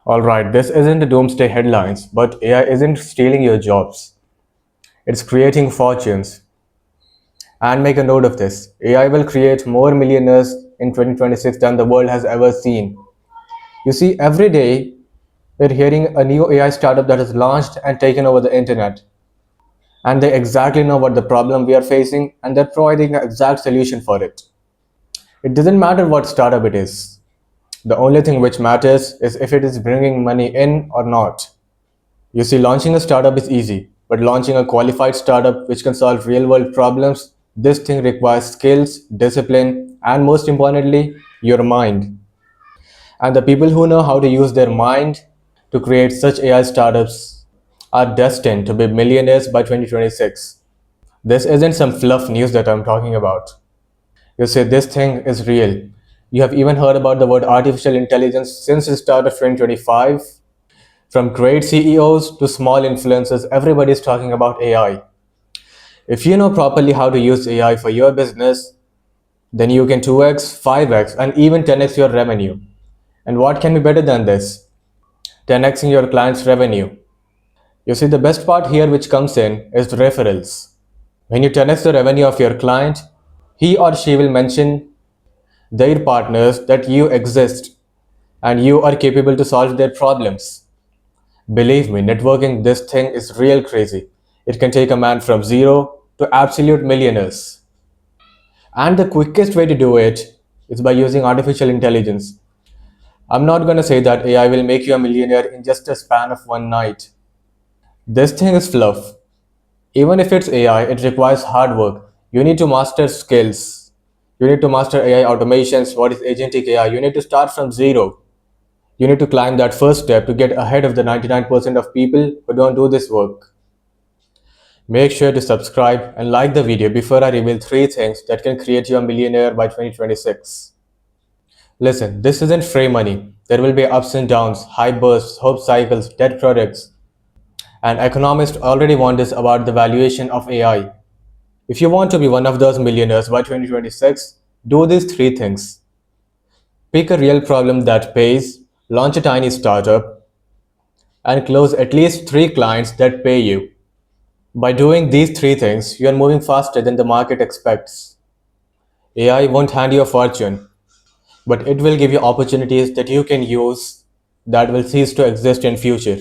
Alright, this isn't the doomsday headlines, but AI isn't stealing your jobs. It's creating fortunes. And make a note of this, AI will create more millionaires in 2026 than the world has ever seen. You see, every day we're hearing a new AI startup that has launched and taken over the internet. And they exactly know what the problem we are facing and they're providing an exact solution for it. It doesn't matter what startup it is. The only thing which matters is if it is bringing money in or not. You see, launching a startup is easy, but launching a qualified startup which can solve real world problems, this thing requires skills, discipline, and most importantly, your mind. And the people who know how to use their mind to create such AI startups are destined to be millionaires by 2026. This isn't some fluff news that I'm talking about. You see, this thing is real. You have even heard about the word artificial intelligence since the start of 2025. From great CEOs to small influencers, everybody is talking about AI. If you know properly how to use AI for your business, then you can 2x, 5x, and even 10x your revenue. And what can be better than this? 10xing your client's revenue. You see, the best part here which comes in is referrals. When you 10x the revenue of your client, he or she will mention their partners that you exist and you are capable to solve their problems. Believe me, networking this thing is real crazy. It can take a man from zero to absolute millionaires. And the quickest way to do it is by using artificial intelligence. I'm not gonna say that AI will make you a millionaire in just a span of one night. This thing is fluff. Even if it's AI, it requires hard work. You need to master skills. You need to master AI automations. What is agentic AI? You need to start from zero. You need to climb that first step to get ahead of the 99% of people who don't do this work. Make sure to subscribe and like the video before I reveal 3 things that can create you a millionaire by 2026. Listen, this isn't free money. There will be ups and downs, high bursts, hope cycles, dead products. And economists already warned us about the valuation of AI. If you want to be one of those millionaires by 2026, do these 3 things. Pick a real problem that pays, launch a tiny startup, and close at least 3 clients that pay you. By doing these 3 things, you are moving faster than the market expects. AI won't hand you a fortune, but it will give you opportunities that you can use that will cease to exist in future.